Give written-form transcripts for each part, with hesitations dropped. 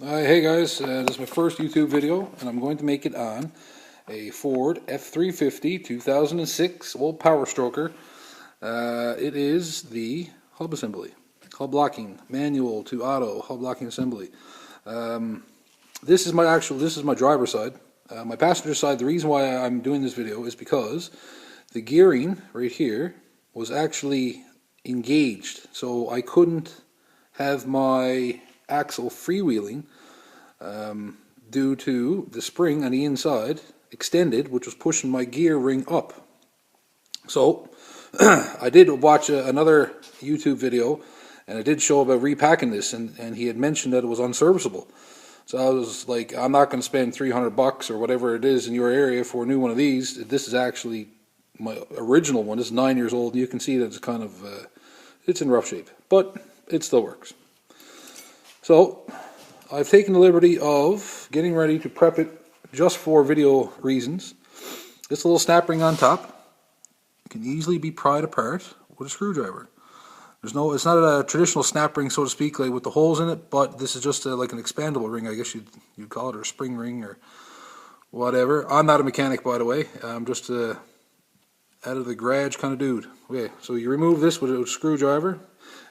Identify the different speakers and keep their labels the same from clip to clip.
Speaker 1: Hey guys, this is my first YouTube video and I'm going to make it on a Ford F350 2006 old Power Stroker. It is the hub assembly, hub locking, manual to auto hub locking assembly. This is my driver's side. My passenger side, the reason why I'm doing this video is because the gearing right here was actually engaged, so I couldn't have my axle freewheeling due to the spring on the inside extended, which was pushing my gear ring up. So I did watch another YouTube video, and I did show about repacking this, and he had mentioned that it was unserviceable. So I was like, I'm not going to spend $300 or whatever it is in your area for a new one of these. This is actually my original one. It's 9 years old, and you can see that it's kind of it's in rough shape, but it still works. So I've taken the liberty of getting ready to prep it just for video reasons. This little snap ring on top can easily be pried apart with a screwdriver. It's not a traditional snap ring, so to speak, like with the holes in it, but this is just like an expandable ring, I guess you'd call it, or a spring ring or whatever. I'm not a mechanic, by the way. I'm just out of the garage kind of dude. Okay, so you remove this with a screwdriver,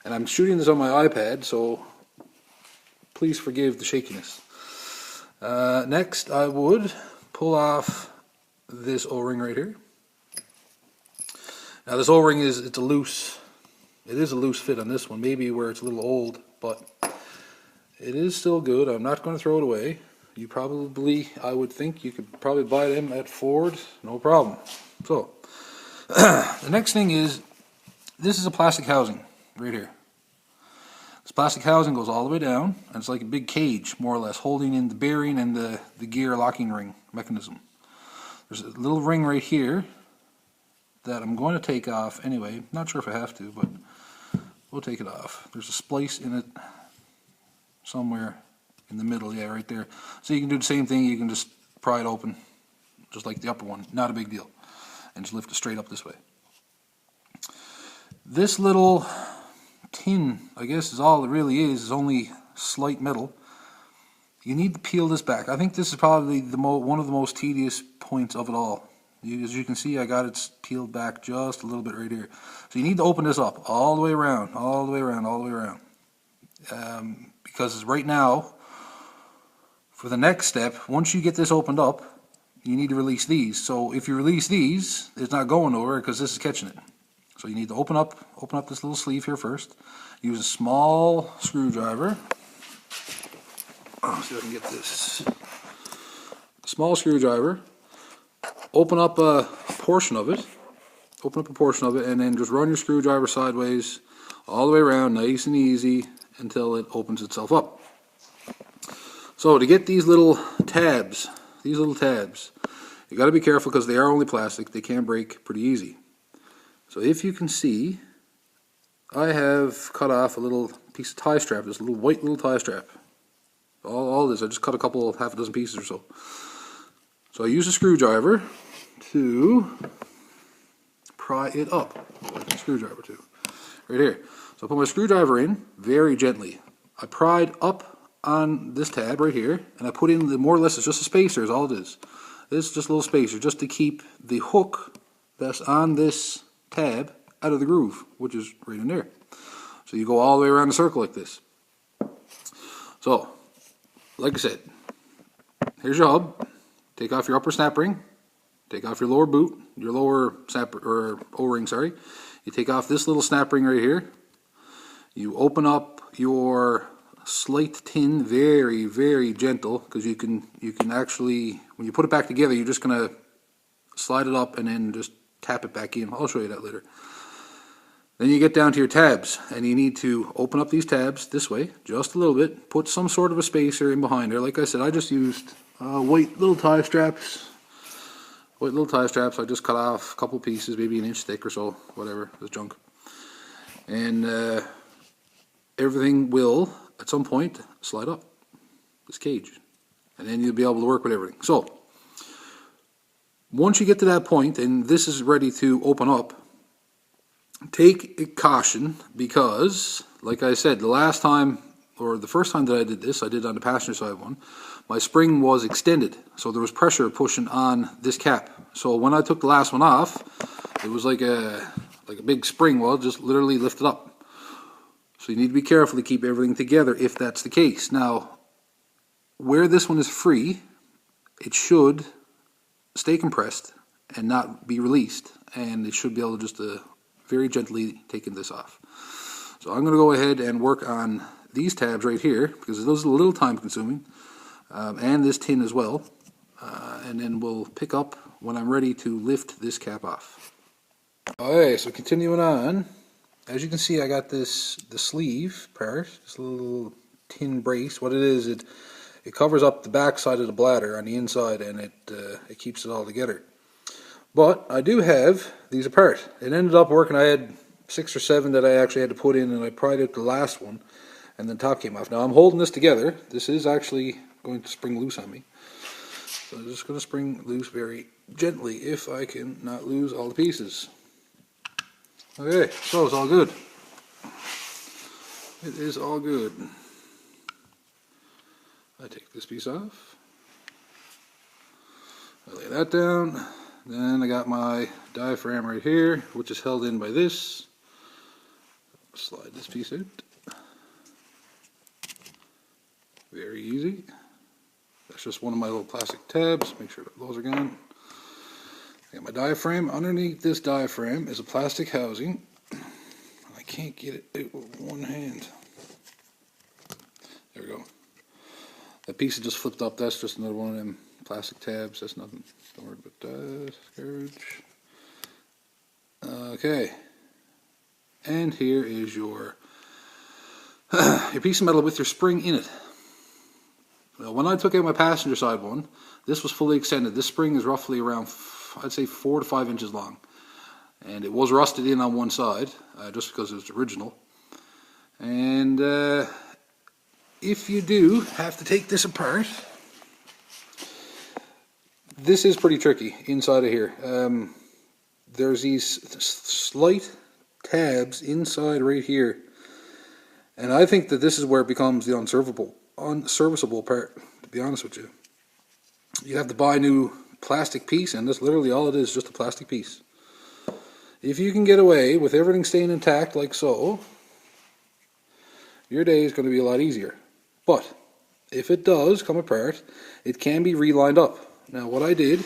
Speaker 1: and I'm shooting this on my iPad, so please forgive the shakiness. Next, I would pull off this O-ring right here. Now this O-ring is a loose fit on this one, maybe where it's a little old, but it is still good. I'm not going to throw it away. I would think you could probably buy them at Ford, no problem. So the next thing is, this is a plastic housing right here. This plastic housing goes all the way down, and it's like a big cage, more or less, holding in the bearing and the gear locking ring mechanism. There's a little ring right here that I'm going to take off anyway. Not sure if I have to, but we'll take it off. There's a splice in it somewhere in the middle, yeah, right there. So you can do the same thing. You can just pry it open, just like the upper one. Not a big deal. And just lift it straight up this way. This little tin, I guess, is all it really is only slight metal. You need to peel this back. I think this is probably one of the most tedious points of it all. As you can see, I got it peeled back just a little bit right here. So you need to open this up all the way around, all the way around, all the way around. Because right now, for the next step, once you get this opened up, you need to release these. So if you release these, it's not going nowhere because this is catching it. So you need to open up this little sleeve here first. Use a small screwdriver. See if I can get this. Small screwdriver. Open up a portion of it. And then just run your screwdriver sideways all the way around, nice and easy, until it opens itself up. So to get these little tabs, you got to be careful because they are only plastic. They can break pretty easy. So if you can see, I have cut off a little piece of tie strap, this little white little tie strap. All this, I just cut half a dozen pieces or so. So I use a screwdriver to pry it up. Screwdriver too, right here. So I put my screwdriver in very gently. I pried up on this tab right here, and I put in more or less it's just a spacer is all it is. This is just a little spacer just to keep the hook that's on this tab out of the groove, which is right in there. So you go all the way around the circle like this. So, like I said, here's your hub. Take off your upper snap ring. Take off your lower boot, your lower snap or O-ring, sorry. You take off this little snap ring right here. You open up your slate tin very, very gentle, because you can actually, when you put it back together, you're just gonna slide it up and then just tap it back in. I'll show you that later. Then you get down to your tabs, and you need to open up these tabs this way, just a little bit. Put some sort of a spacer in behind there. Like I said, I just used white little tie straps. I just cut off a couple pieces, maybe an inch thick or so, whatever, this junk. And everything will, at some point, slide up this cage. And then you'll be able to work with everything. So, once you get to that point, and this is ready to open up, take caution because, like I said, the last time or the first time that I did this, I did on the passenger side one, my spring was extended, so there was pressure pushing on this cap. So when I took the last one off, it was like a big spring, well, just literally lifted up. So you need to be careful to keep everything together if that's the case. Now, where this one is free, it should stay compressed and not be released, and it should be able to just very gently taking this off. So I'm going to go ahead and work on these tabs right here, because those are a little time consuming, and this tin as well, and then we'll pick up when I'm ready to lift this cap off. Okay, so continuing on, as you can see, I got the sleeve part, this little tin brace. What it is, it covers up the back side of the bladder on the inside, and it keeps it all together. But I do have these apart. It ended up working. I had 6 or 7 that I actually had to put in, and I pried out the last one, and the top came off. Now I'm holding this together. This is actually going to spring loose on me. So I'm just going to spring loose very gently if I can not lose all the pieces. Okay, so it's all good. It is all good. I take this piece off. I lay that down. Then I got my diaphragm right here, which is held in by this. Slide this piece out. Very easy. That's just one of my little plastic tabs. Make sure that those are gone. I got my diaphragm. Underneath this diaphragm is a plastic housing. I can't get it out with one hand. There we go. That piece is just flipped up. That's just another one of them plastic tabs. That's nothing. Don't worry about that. Scourge. Okay. And here is your piece of metal with your spring in it. Now, when I took out my passenger side one, this was fully extended. This spring is roughly around, I'd say, 4 to 5 inches long. And it was rusted in on one side, just because it was original. And if you do have to take this apart, this is pretty tricky inside of here. There's these slight tabs inside right here, and I think that this is where it becomes the unserviceable part, to be honest with you. You have to buy a new plastic piece, and that's literally all it is, just a plastic piece. If you can get away with everything staying intact like so, your day is going to be a lot easier. But if it does come apart, it can be relined up. Now what I did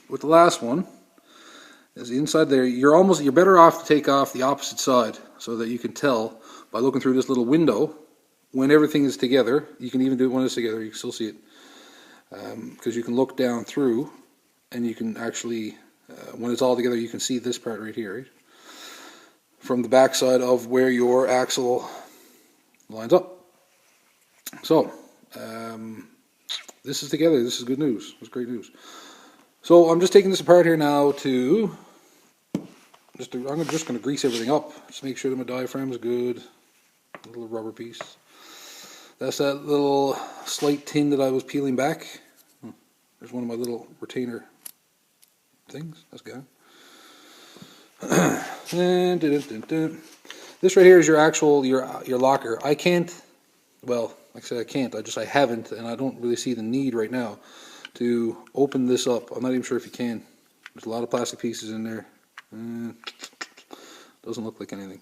Speaker 1: with the last one is inside there, you're better off to take off the opposite side so that you can tell by looking through this little window when everything is together. You can even do it when it's together, you can still see it, because you can look down through and you can actually, when it's all together, you can see this part right here, right? From the back side of where your axle lines up. So this is together. This is good news. It's great news. So I'm just taking this apart here now to I'm just going to grease everything up. Just make sure that my diaphragm is good. A little rubber piece. That's that little slight tin that I was peeling back. There's one of my little retainer things. That's gone. And this right here is your actual your locker. I can't. Well, like I said, I can't. I haven't, and I don't really see the need right now to open this up. I'm not even sure if you can. There's a lot of plastic pieces in there. Doesn't look like anything.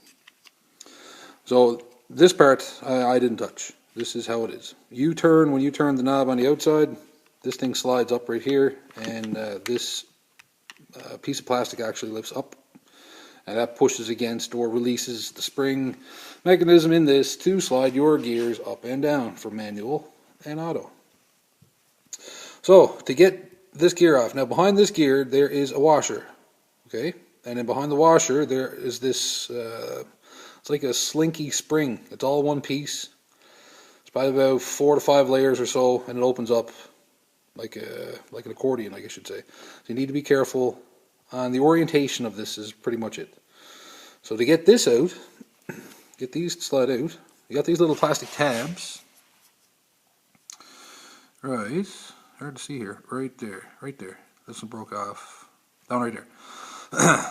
Speaker 1: So this part I didn't touch. This is how it is. When you turn the knob on the outside, this thing slides up right here, and this piece of plastic actually lifts up, and that pushes against or releases the spring mechanism in this to slide your gears up and down for manual and auto. So to get this gear off, now behind this gear there is a washer, okay, and then behind the washer there is this it's like a slinky spring. It's all one piece. It's probably about 4 to 5 layers or so, and it opens up like an accordion, I guess you should say. So you need to be careful on the orientation of this. Is pretty much it. So to get this out, get these to slide out, you got these little plastic tabs. Right, hard to see here. Right there. This one broke off. Down right there.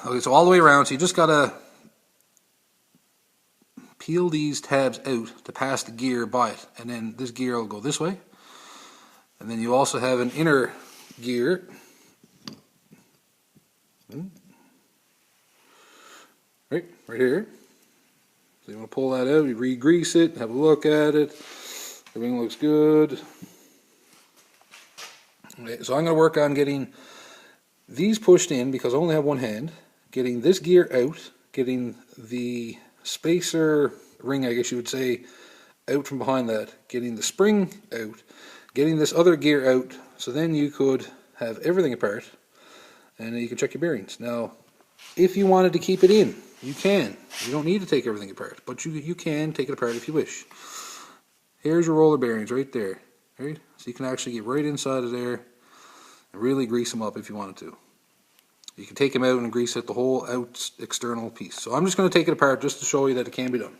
Speaker 1: Okay, so all the way around. So you just gotta peel these tabs out to pass the gear by it, and then this gear will go this way. And then you also have an inner gear. Right here. So you want to pull that out, you re-grease it, have a look at it. Everything looks good. Okay, so I'm going to work on getting these pushed in because I only have one hand, getting this gear out, getting the spacer ring, I guess you would say, out from behind that, getting the spring out, getting this other gear out, so then you could have everything apart and then you can check your bearings. Now, if you wanted to keep it in, you can. You don't need to take everything apart, but you can take it apart if you wish. Here's your roller bearings right there. Right? So you can actually get right inside of there and really grease them up if you wanted to. You can take them out and grease out the whole external piece. So I'm just going to take it apart just to show you that it can be done.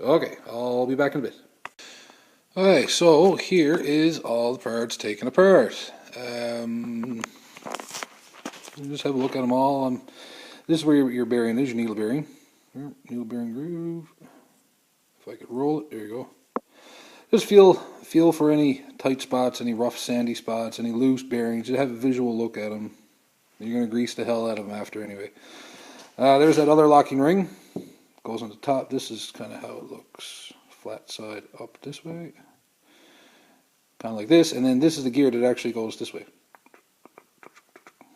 Speaker 1: Okay, I'll be back in a bit. Alright, so here is all the parts taken apart. Just have a look at them all. This is where your bearing is, your needle bearing. Needle bearing groove. If I could roll it, there you go. Just feel for any tight spots, any rough sandy spots, any loose bearings. Just have a visual look at them. You're going to grease the hell out of them after anyway. There's that other locking ring. Goes on the top. This is kind of how it looks. Flat side up this way. Kind of like this. And then this is the gear that actually goes this way.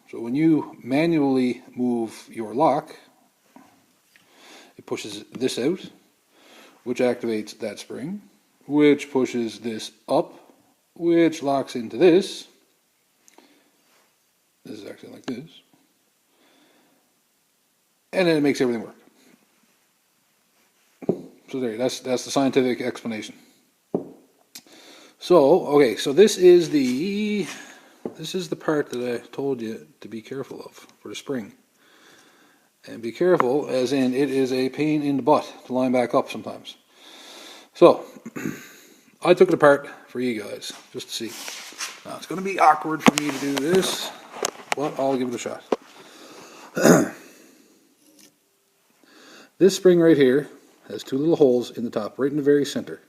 Speaker 1: So when you manually move your lock, it pushes this out, which activates that spring, which pushes this up, which locks into this. This is actually like this. And then it makes everything work. So there, that's the scientific explanation. So, okay, so this is the part that I told you to be careful of for the spring. And be careful, as in it is a pain in the butt to line back up sometimes. So, I took it apart for you guys, just to see. Now, it's going to be awkward for me to do this, but I'll give it a shot. This spring right here has two little holes in the top, right in the very center.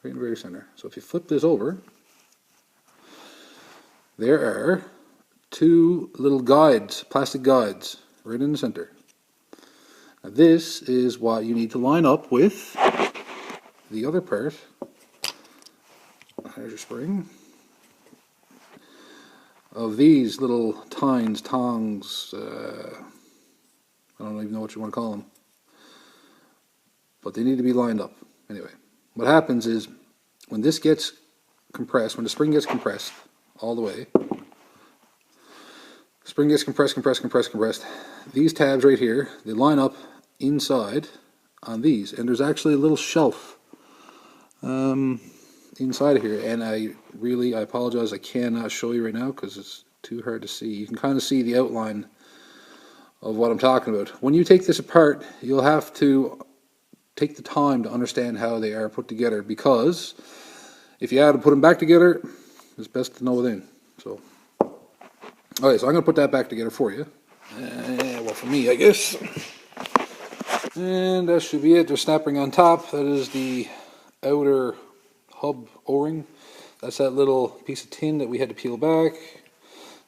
Speaker 1: Right in the very center. So if you flip this over, there are two little guides, plastic guides, right in the center. Now this is what you need to line up with the other part. There's your spring. Of these little tongs, I don't even know what you want to call them. But they need to be lined up. Anyway, what happens is when this gets compressed, when the spring gets compressed all the way, spring gets compressed, these tabs right here, they line up inside on these. And there's actually a little shelf inside of here. And I apologize, I cannot show you right now because it's too hard to see. You can kind of see the outline of what I'm talking about. When you take this apart, you'll have to take the time to understand how they are put together, because if you had to put them back together, it's best to know within. So, okay, so I'm going to put that back together for you. Well, for me, I guess. And that should be it. There's snap ring on top. That is the outer hub O-ring. That's that little piece of tin that we had to peel back.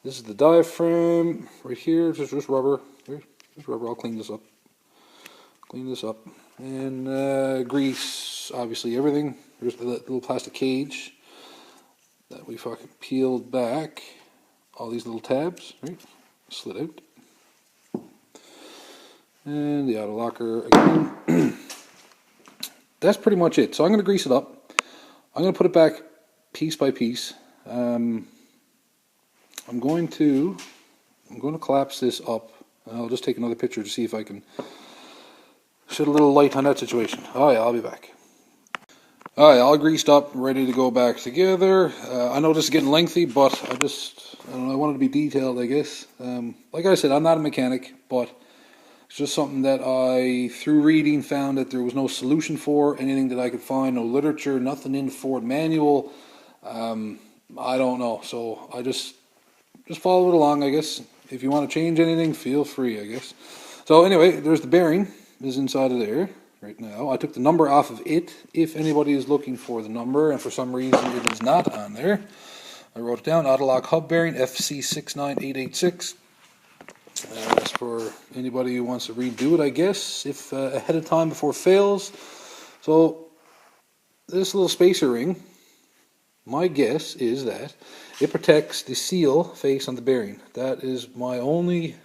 Speaker 1: This is the diaphragm right here. Just rubber. Here, just rubber. I'll clean this up. And grease, obviously, everything. There's the little plastic cage that we fucking peeled back. All these little tabs, right? Slid out. And the auto locker again. That's pretty much it. So I'm going to grease it up. I'm going to put it back piece by piece. I'm going to collapse this up. I'll just take another picture to see if I can shed a little light on that situation. Oh yeah, I'll be back. Alright, all greased up, ready to go back together. I know this is getting lengthy, but I don't know, I wanted to be detailed, I guess. Like I said, I'm not a mechanic, but it's just something that I, through reading, found that there was no solution for, anything that I could find, no literature, nothing in the Ford manual. I don't know, so I just follow it along, I guess. If you want to change anything, feel free, I guess. So anyway, there's the bearing. Is inside of there. right now. I took the number off of it, if anybody is looking for the number, and for some reason it is not on there. I wrote it down, Autolock hub bearing, FC69886. That's for anybody who wants to redo it, I guess, if ahead of time before it fails. So, this little spacer ring, my guess is that it protects the seal face on the bearing. That is my only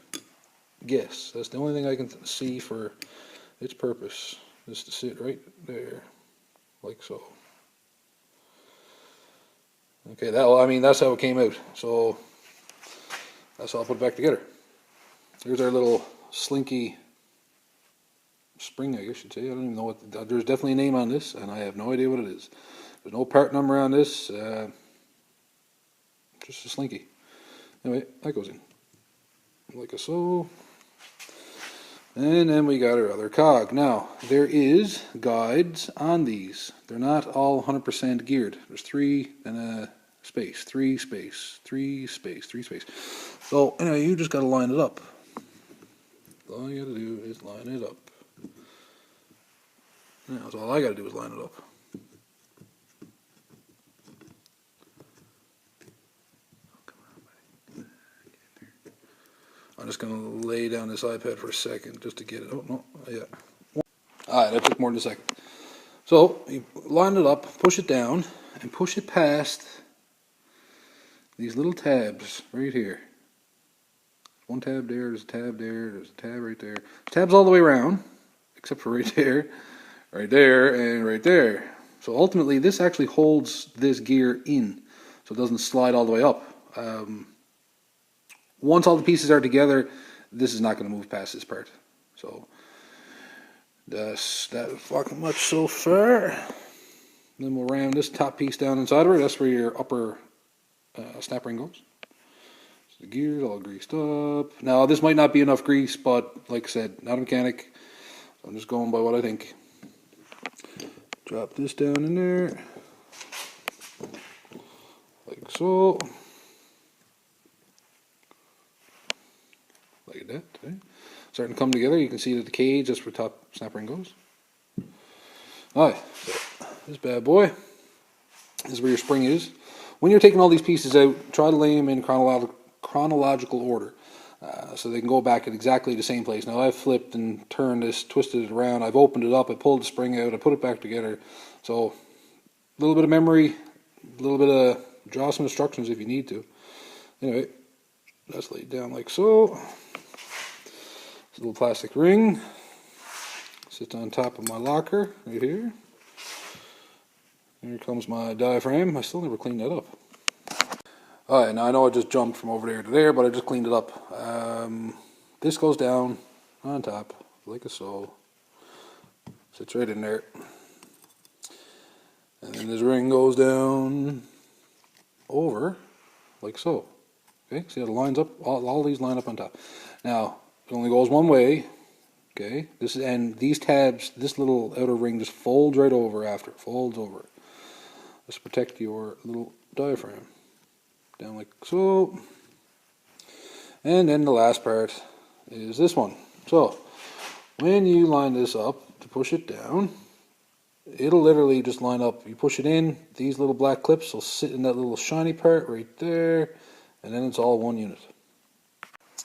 Speaker 1: guess. That's the only thing I can see for its purpose, is to sit right there, like so. Okay, that's how it came out. So, that's how I'll put it back together. Here's our little slinky spring, I guess you'd say. I don't even know what. There's definitely a name on this, and I have no idea what it is. There's no part number on this. Just a slinky. Anyway, that goes in like so. And then we got our other cog. Now, there is guides on these. They're not all 100% geared. There's 3 and a space, 3 space, 3 space, 3 space. So anyway, you just got to line it up. All you got to do is line it up. That's all I got to do is line it up. I'm just going to lay down this iPad for a second just to get it. Oh, no, yeah. Alright, that took more than a second. So, you line it up, push it down, and push it past these little tabs right here. One tab there, there's a tab there, there's a tab right there. Tabs all the way around, except for right there, and right there. So ultimately, this actually holds this gear in, so it doesn't slide all the way up. Once all the pieces are together, this is not going to move past this part. So that's that fucking much so far. Then we'll ram this top piece down inside of it. That's where your upper snap ring goes. So the gear's all greased up. Now this might not be enough grease, but like I said, not a mechanic. So I'm just going by what I think. Drop this down in there, like so. Like that. Okay. Starting to come together. You can see that the cage, that's where top snap ring goes. Alright, so this bad boy, this is where your spring is. When you're taking all these pieces out, try to lay them in chronological order, so they can go back at exactly the same place. Now I've flipped and turned this, twisted it around, I've opened it up, I pulled the spring out, I put it back together. So a little bit of memory, a little bit of draw some instructions if you need to. Anyway, that's laid down like so. This little plastic ring sits on top of my locker right here. Here comes my diaphragm. I still never cleaned that up. Alright, now I know I just jumped from over there to there, but I just cleaned it up. This goes down on top like so. Sits right in there. And then this ring goes down over like so. Okay, see how it lines up? All these line up on top. Now, it only goes one way. Okay, and these tabs, this little outer ring just folds right over after. Folds over. Let's protect your little diaphragm. Down like so. And then the last part is this one. So, when you line this up to push it down, it'll literally just line up. You push it in, these little black clips will sit in that little shiny part right there, and then it's all one unit.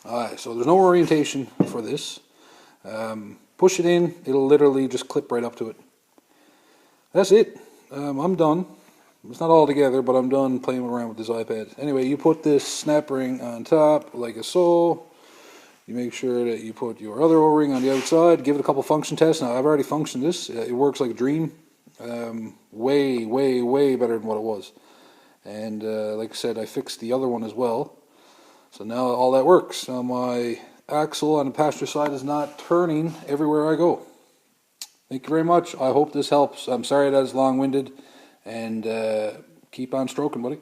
Speaker 1: Alright, so there's no orientation for this. Push it in, it'll literally just clip right up to it. That's it. I'm done. It's not all together, but I'm done playing around with this iPad. Anyway, you put this snap ring on top like so. You make sure that you put your other O-ring on the outside. Give it a couple function tests. Now, I've already functioned this. It works like a dream. Way, way, way better than what it was. And like I said, I fixed the other one as well. So now all that works. Now my axle on the passenger side is not turning everywhere I go. Thank you very much. I hope this helps. I'm sorry that is long-winded. And keep on stroking, buddy.